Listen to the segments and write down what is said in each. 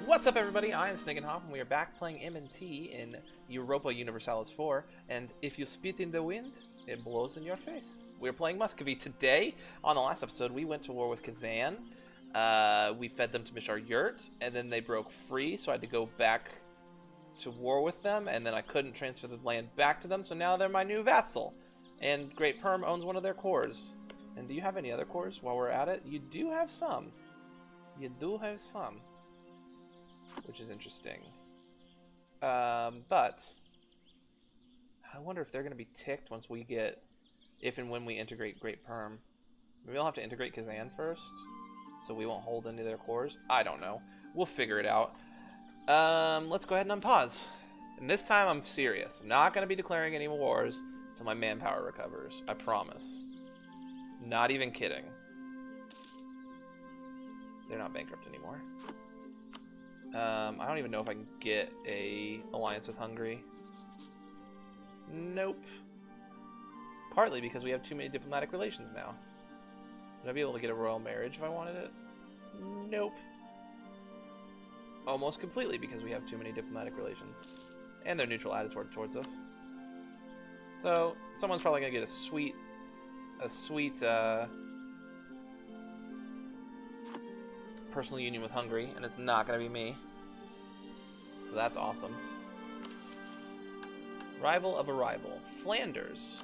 What's up, everybody? I am Sniggenhoff, and we are back playing M&T in Europa Universalis 4, and if you spit in the wind, it blows in your face. We're playing Muscovy. Today, on the last episode, we went to war with Kazan. We fed them to Mishar Yurt, and then they broke free, so I had to go back to war with them, and then I couldn't transfer the land back to them, so now they're my new vassal. And Great Perm owns one of their cores. And do you have any other cores while we're at it? You do have some. You do have some. Which is interesting. But I wonder if they're going to be ticked once we get, if and when we integrate Great Perm. Maybe I'll have to integrate Kazan first, so we won't hold any of their cores. I don't know. We'll figure it out. Let's go ahead and unpause. And this time I'm serious. I'm not going to be declaring any wars until my manpower recovers. I promise. Not even kidding. They're not bankrupt anymore. I don't even know if I can get a alliance with Hungary. Nope. Partly because we have too many diplomatic relations now. Would I be able to get a royal marriage if I wanted it? Nope. Almost completely because we have too many diplomatic relations. And their neutral attitude towards us. So, someone's probably going to get a sweet personal union with Hungary, and it's not going to be me. So that's awesome. Rival of a rival. Flanders.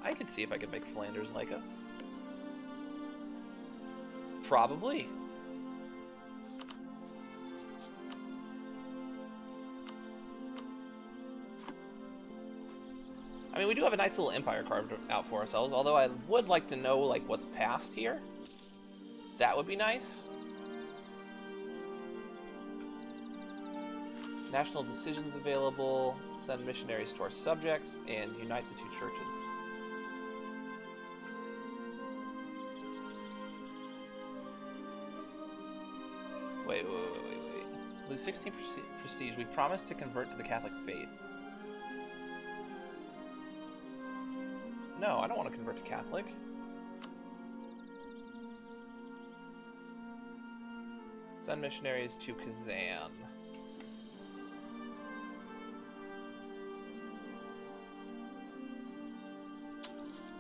I could see if I could make Flanders like us. Probably. I mean, we do have a nice little empire carved out for ourselves, although I would like to know, like, what's past here. That would be nice. National decisions available, send missionaries to our subjects, and unite the two churches. Wait. Lose 16 prestige. We promised to convert to the Catholic faith. No, I don't want to convert to Catholic. Send missionaries to Kazan.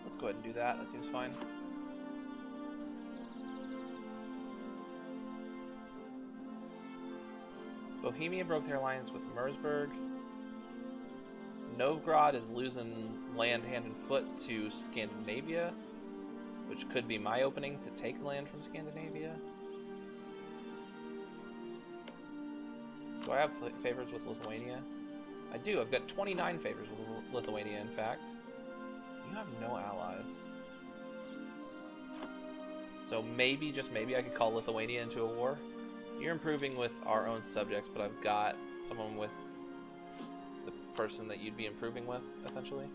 Let's go ahead and do that. That seems fine. Bohemia broke their alliance with Mersburg. Novgorod is losing land hand and foot to Scandinavia, which could be my opening to take land from Scandinavia. Do I have favors with Lithuania? I do. I've got 29 favors with Lithuania, in fact. You have no allies. So maybe, just maybe, I could call Lithuania into a war. You're improving with our own subjects, but I've got someone with the person that you'd be improving with, essentially.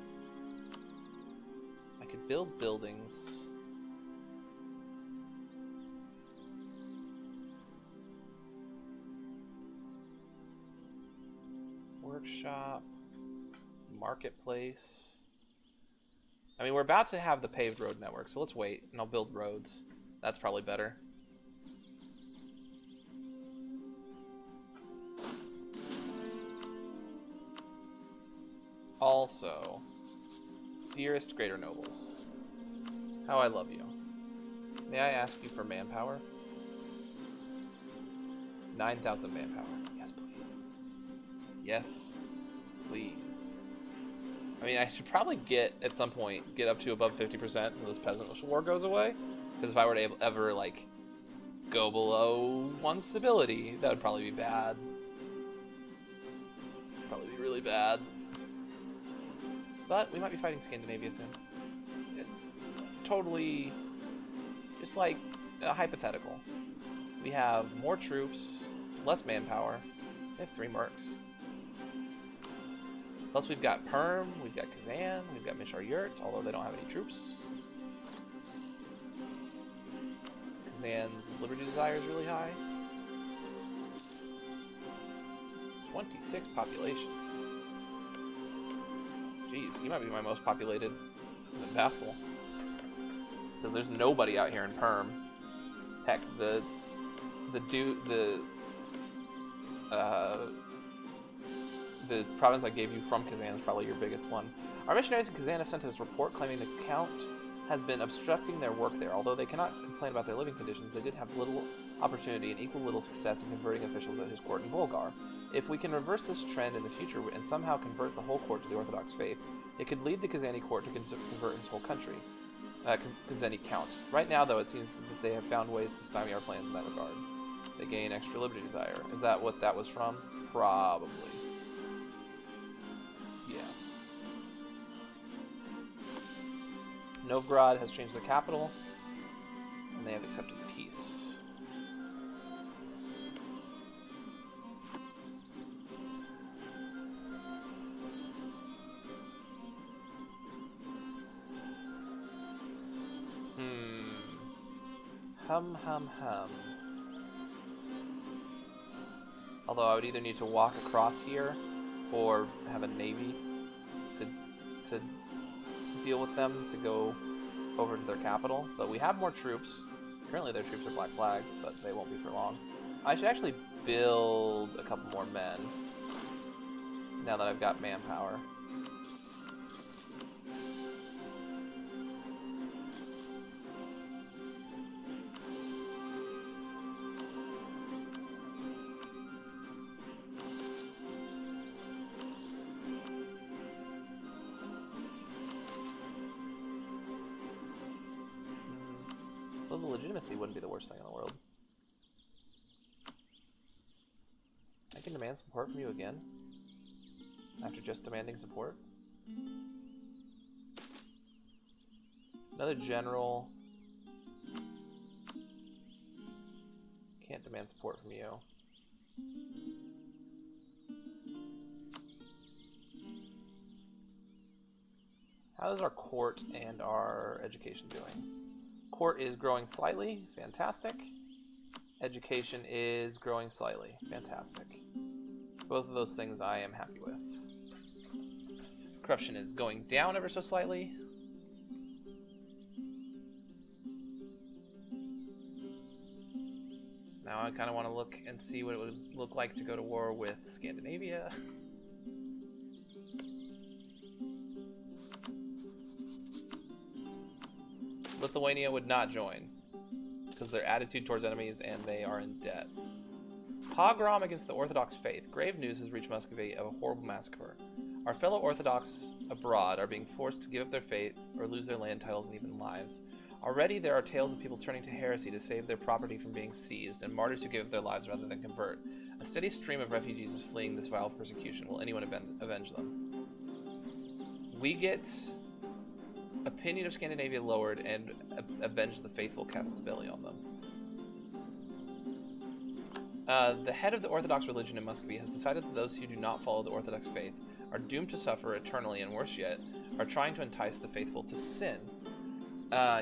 I could build buildings. Workshop. Marketplace. I mean, we're about to have the paved road network, so let's wait, and I'll build roads. That's probably better. Also, dearest greater nobles, how I love you. May I ask you for manpower? 9,000 manpower. Yes, please. Yes, please. I mean, I should probably at some point, get up to above 50% so this peasant war goes away. Because if I were to ever, like, go below 1 stability, that would probably be bad. Probably be really bad. But we might be fighting Scandinavia soon. Totally, just like a hypothetical. We have more troops, less manpower. We have 3 mercs. Plus we've got Perm, we've got Kazan, we've got Mishar Yurt, although they don't have any troops. Kazan's Liberty Desire is really high. 26 population. Jeez, you might be my most populated vassal. Because there's nobody out here in Perm. Heck, the The province I gave you from Kazan is probably your biggest one. Our missionaries in Kazan have sent us a report claiming the Count has been obstructing their work there. Although they cannot complain about their living conditions, they did have little opportunity and equal little success in converting officials at his court in Bulgar. If we can reverse this trend in the future and somehow convert the whole court to the Orthodox faith, it could lead the Kazani court to convert its whole country. Kazani Count. Right now, though, it seems that they have found ways to stymie our plans in that regard. They gain extra liberty desire. Is that what that was from? Probably. Yes. Novgorod has changed their capital, and they have accepted peace. Hum. Although I would either need to walk across here or have a navy to deal with them to go over to their capital. But we have more troops. Currently their troops are black flagged, but they won't be for long. I should actually build a couple more men now that I've got manpower. Well, the legitimacy wouldn't be the worst thing in the world. I can demand support from you again? After just demanding support? Another general. Can't demand support from you. How is our court and our education doing? Court is growing slightly, fantastic. Education is growing slightly, fantastic. Both of those things I am happy with. Corruption is going down ever so slightly. Now I kind of want to look and see what it would look like to go to war with Scandinavia. Lithuania would not join because their attitude towards enemies and they are in debt. Pogrom against the Orthodox faith. Grave news has reached Muscovy of a horrible massacre. Our fellow Orthodox abroad are being forced to give up their faith or lose their land titles and even lives. Already there are tales of people turning to heresy to save their property from being seized, and martyrs who give up their lives rather than convert. A steady stream of refugees is fleeing this vile persecution. Will anyone avenge them? We get opinion of Scandinavia lowered and avenge the faithful casus belli on them. The head of the Orthodox religion in Muscovy has decided that those who do not follow the Orthodox faith are doomed to suffer eternally, and worse yet, are trying to entice the faithful to sin.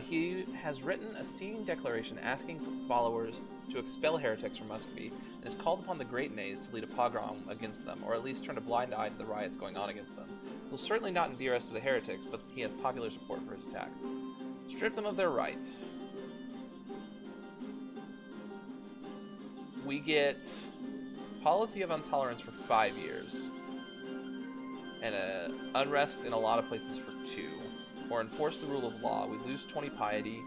He has written a stinging declaration asking followers to expel heretics from Muscovy, and has called upon the Great Nays to lead a pogrom against them, or at least turn a blind eye to the riots going on against them. He'll certainly not endear us to the heretics, but he has popular support for his attacks. Strip them of their rights. We get policy of intolerance for 5 years, and unrest in a lot of places for 2. Or enforce the rule of law. We lose 20 piety,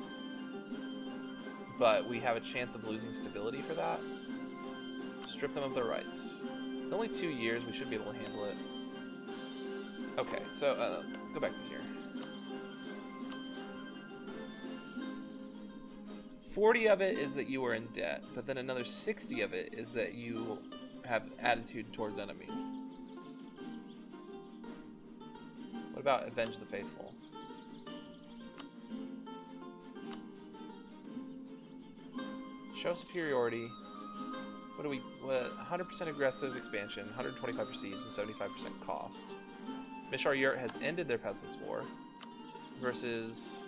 but we have a chance of losing stability for that. Strip them of their rights. It's only 2 years, we should be able to handle it. Okay, so go back to here. 40 of it is that you are in debt, but then another 60 of it is that you have attitude towards enemies. What about avenge the faithful? Show superiority. What do we? 100% aggressive expansion, 125 prestige, and 75% cost. Mishar Yurt has ended their Peasants' War versus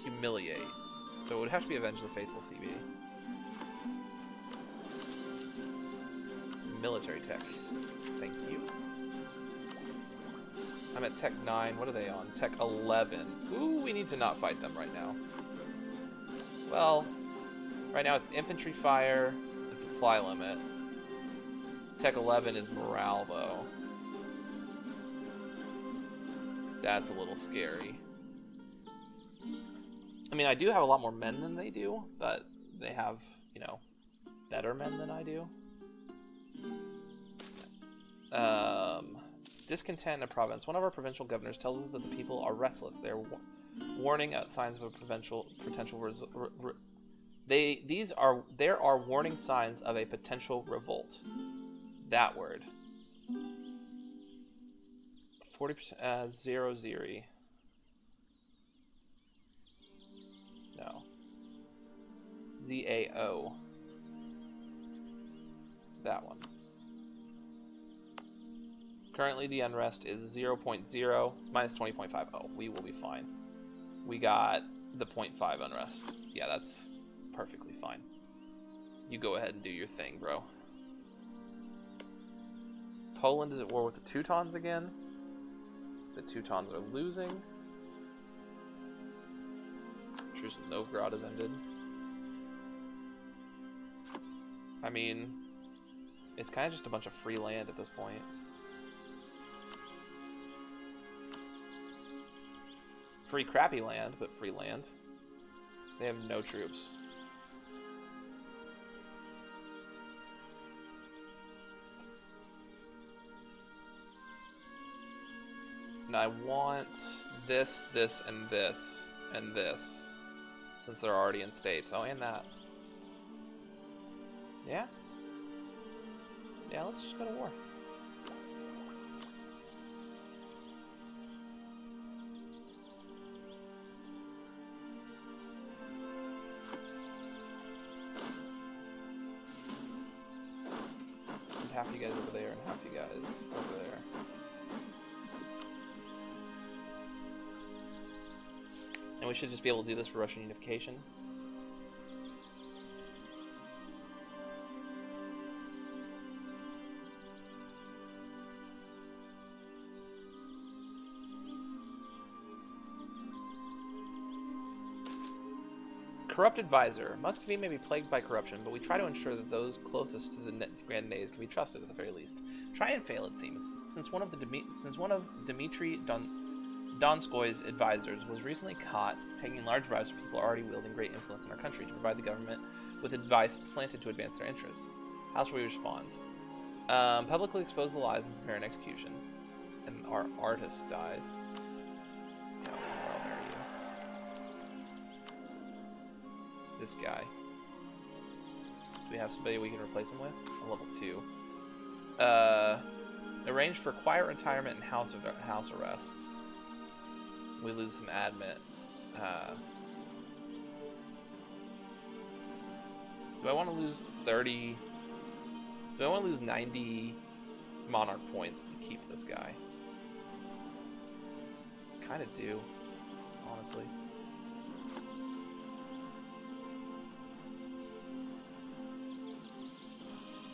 humiliate. So it would have to be avenge the faithful CB. Military tech. Thank you. I'm at tech 9. What are they on? Tech 11. Ooh, we need to not fight them right now. Well, right now it's infantry fire and supply limit. Tech 11 is morale, though. That's a little scary. I mean, I do have a lot more men than they do, but they have, you know, better men than I do. Discontent in a province. One of our provincial governors tells us that the people are restless. They're warning at signs of a potential there are warning signs of a potential revolt. That word. 40% zero zeri. No. ZAO. That one. Currently, the unrest is 0.0. It's minus 20.5. Oh, we will be fine. We got the 0.5 unrest. Yeah, that's perfectly fine. You go ahead and do your thing, bro. Poland is at war with the Teutons again. The Teutons are losing. Truce with Novgorod has ended. I mean, it's kind of just a bunch of free land at this point. Free crappy land, but free land. They have no troops. And I want this, this, and this, and this. Since they're already in states. Oh, and that. Yeah? Yeah, let's just go to war. And half you guys over there and half you guys over there. And we should just be able to do this for Russian unification. Corrupt advisor. Muscovy may be plagued by corruption, but we try to ensure that those closest to the Grand Nays can be trusted at the very least. Try and fail, it seems. Since one of Dmitry Donskoy's advisors was recently caught taking large bribes from people already wielding great influence in our country to provide the government with advice slanted to advance their interests. How shall we respond? Publicly expose the lies and prepare an execution. And our artist dies. No, I'll marry you. This guy. Do we have somebody we can replace him with? A level 2. Arrange for quiet retirement and house arrest. We lose some admit. Do I want to lose 30? Do I want to lose 90 monarch points to keep this guy? Kind of do, honestly.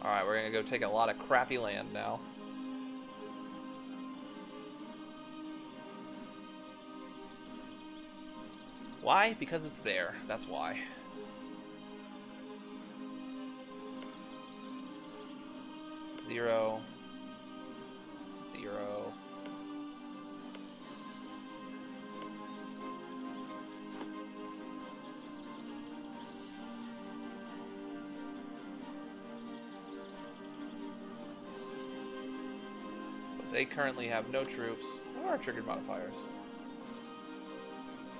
Alright, we're gonna go take a lot of crappy land now. Why? Because it's there. That's why. Zero. But they currently have no troops. What are our triggered modifiers?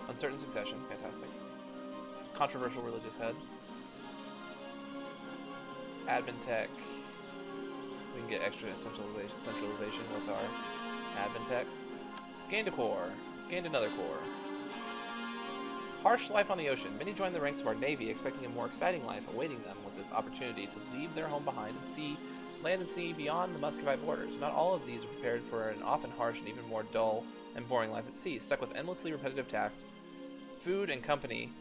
Uncertain succession, fantastic. Controversial religious head. Admin tech. We can get extra centralization with our admin techs. Gained a core. Gained another core. Harsh life on the ocean. Many join the ranks of our navy, expecting a more exciting life awaiting them with this opportunity to leave their home behind and land and sea beyond the Muscovy borders. Not all of these are prepared for an often harsh and even more dull and boring life at sea, stuck with endlessly repetitive tasks, food, and company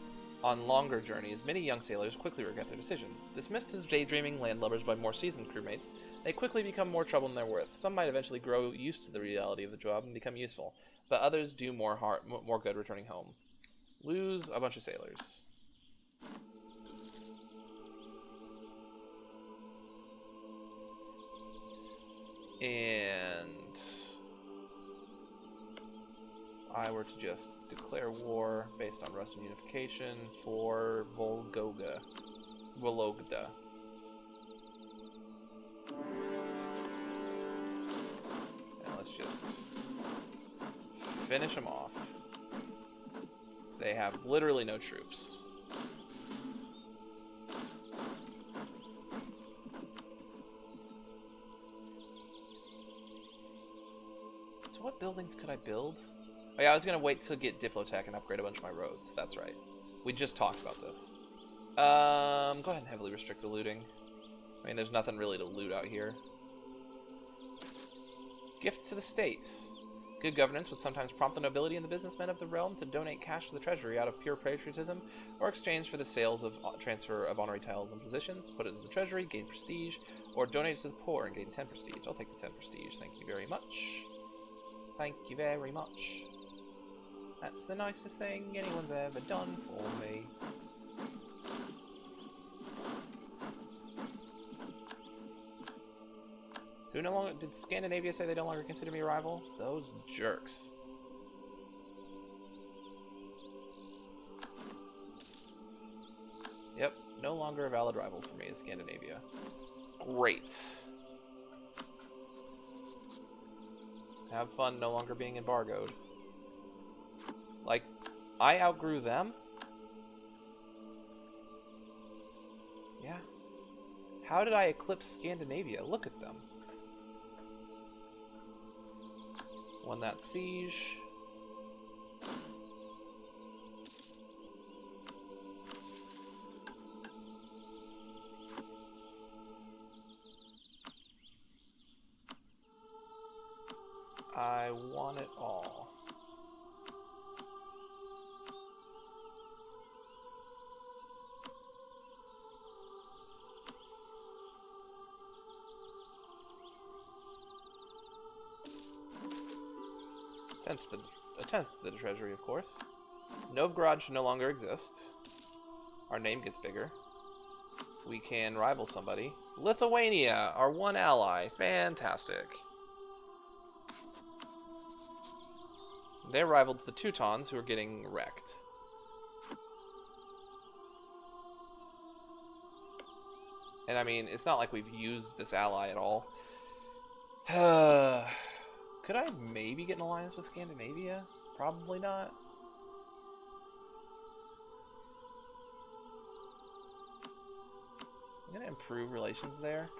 on longer journeys. Many young sailors quickly regret their decision. Dismissed as daydreaming landlubbers by more seasoned crewmates, they quickly become more trouble than they're worth. Some might eventually grow used to the reality of the job and become useful, but others do more good returning home. Lose a bunch of sailors. and I were to just declare war based on Russian unification for Vologda. And let's just finish them off. They have literally no troops. So what buildings could I build? Oh yeah, I was gonna wait till get Diplotech and upgrade a bunch of my roads. That's right. We just talked about this. Go ahead and heavily restrict the looting. I mean, there's nothing really to loot out here. Gift to the states. Good governance would sometimes prompt the nobility and the businessmen of the realm to donate cash to the treasury out of pure patriotism, or exchange for the sales of transfer of honorary titles and positions, put it into the treasury, gain prestige, or donate it to the poor and gain 10 prestige. I'll take the 10 prestige. Thank you very much. Thank you very much. That's the nicest thing anyone's ever done for me. Who no longer... Did Scandinavia say they no longer consider me a rival? Those jerks. Yep, no longer a valid rival for me is Scandinavia. Great. Have fun no longer being embargoed. Like, I outgrew them? Yeah. How did I eclipse Scandinavia? Look at them. Won that siege. I want it all. A tenth to the treasury, of course. Novgorod should no longer exist. Our name gets bigger. We can rival somebody. Lithuania, our one ally. Fantastic. They're rivaled to the Teutons, who are getting wrecked. And I mean, it's not like we've used this ally at all. Could I maybe get an alliance with Scandinavia? Probably not. I'm gonna improve relations there.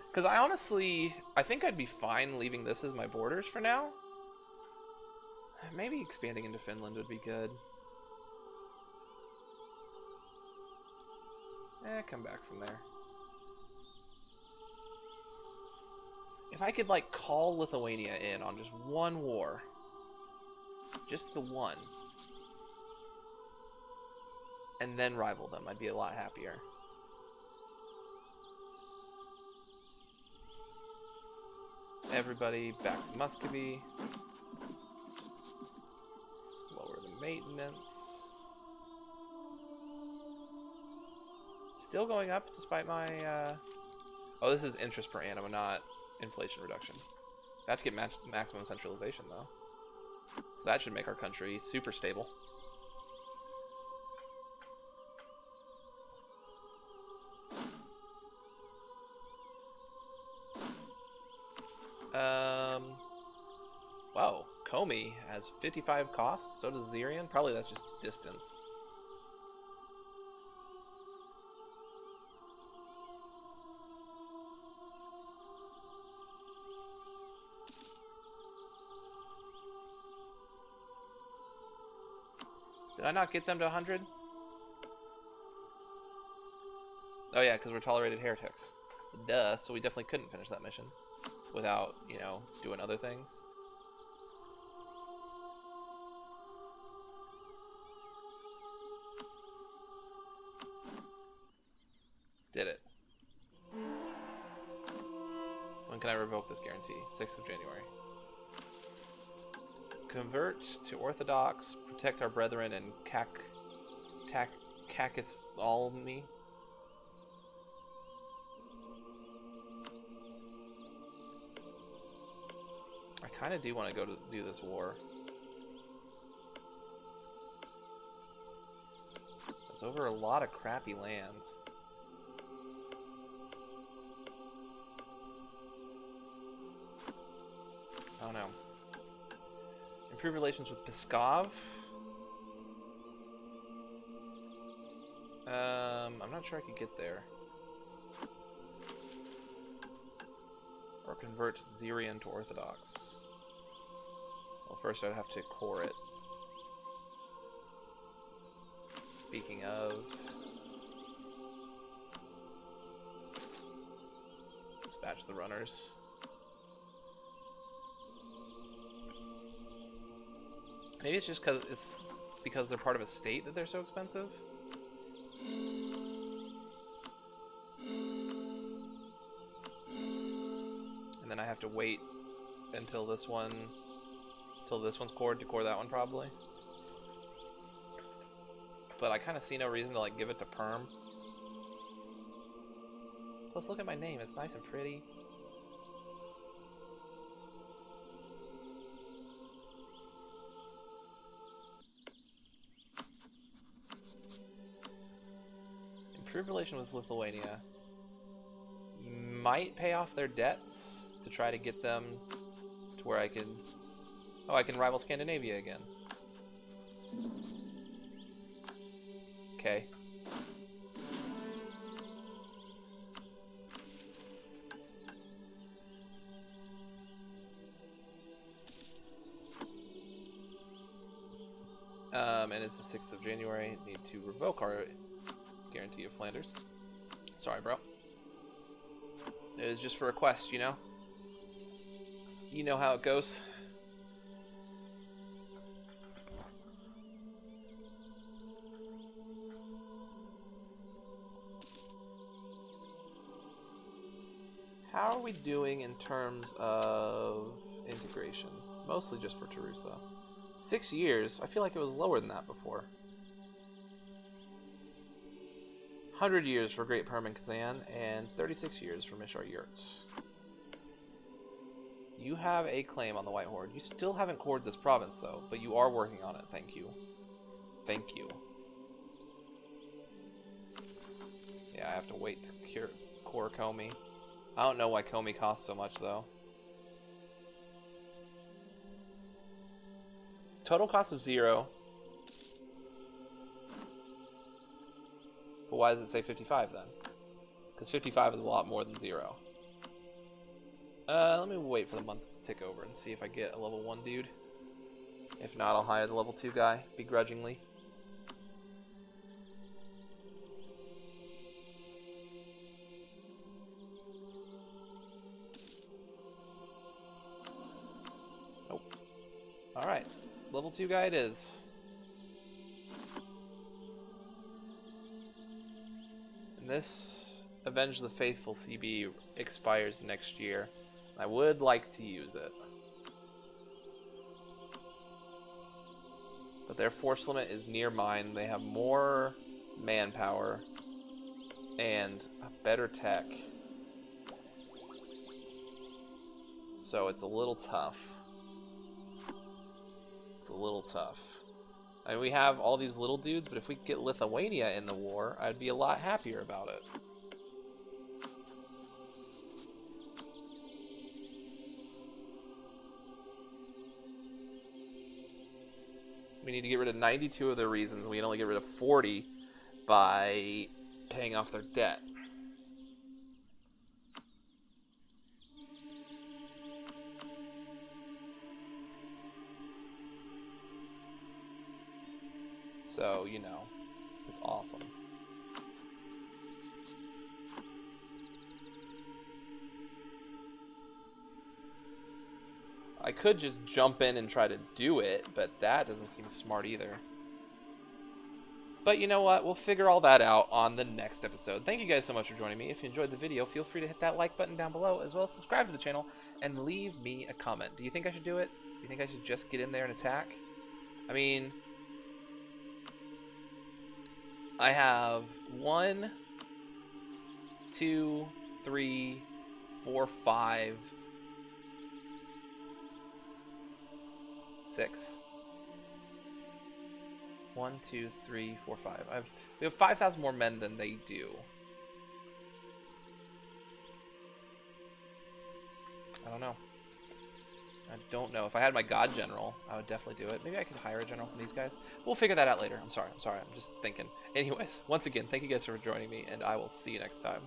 Because I think I'd be fine leaving this as my borders for now. Maybe expanding into Finland would be good. Come back from there. If I could, like, call Lithuania in on just one war. Just the one. And then rival them, I'd be a lot happier. Everybody back to Muscovy. Lower the maintenance. Still going up despite my... Oh, this is interest per annum, not inflation reduction. I have to get maximum centralization, though. So that should make our country super stable. Wow, Komi has 55 costs, so does Zirian. Probably that's just distance. Did I not get them to 100? Oh yeah, because we're tolerated heretics. Duh, so we definitely couldn't finish that mission without, you know, doing other things. Did it. When can I revoke this guarantee? 6th of January. Convert to Orthodox, protect our brethren, and Kakis all me. kind of do want to go to do this war. It's over a lot of crappy lands. Oh no. Improve relations with Pskov. I'm not sure I could get there. Or convert Syrian to Orthodox. Well, first I'd have to core it. Speaking of... dispatch the runners. Maybe it's just because they're part of a state that they're so expensive. And then I have to wait until this one's cored to core that one probably. But I kind of see no reason to like give it to Perm. Plus, look at my name; it's nice and pretty. Improve relation with Lithuania. Might pay off their debts to try to get them to where I can... Oh, I can rival Scandinavia again. Okay. And it's the 6th of January. Need to revoke our guarantee of Flanders. Sorry, bro. It was just for a quest, you know? You know how it goes. How are we doing in terms of integration? Mostly just for Tarusa. 6 years? I feel like it was lower than that before. 100 years for Great Perm and Kazan, and 36 years for Mishar Yurts. You have a claim on the White Horde. You still haven't cored this province, though, but you are working on it. Thank you. Thank you. Yeah, I have to wait to core Comey. I don't know why Comey costs so much, though. Total cost of 0. But why does it say 55 then? Because 55 is a lot more than 0. Let me wait for the month to tick over and see if I get a level 1 dude. If not, I'll hire the level 2 guy, begrudgingly. Nope. Alright, level 2 guy it is. And this Avenge the Faithful CB expires next year. I would like to use it. But their force limit is near mine. They have more manpower and a better tech. So it's a little tough. It's a little tough. I mean, we have all these little dudes, but if we could get Lithuania in the war, I'd be a lot happier about it. We need to get rid of 92 of their reasons. We can only get rid of 40 by paying off their debt. So, you know, it's awesome. I could just jump in and try to do it, but that doesn't seem smart either. But you know what? We'll figure all that out on the next episode. Thank you guys so much for joining me. If you enjoyed the video, feel free to hit that like button down below, as well as subscribe to the channel, and leave me a comment. Do you think I should do it? Do you think I should just get in there and attack? I mean... I have 1, 2, 3, 4, 5. 6. 1, 2, 3, 4, 5. We have 5,000 more men than they do. I don't know. I don't know. If I had my god general, I would definitely do it. Maybe I could hire a general from these guys. We'll figure that out later. I'm sorry. I'm just thinking. Anyways, once again, thank you guys for joining me, and I will see you next time.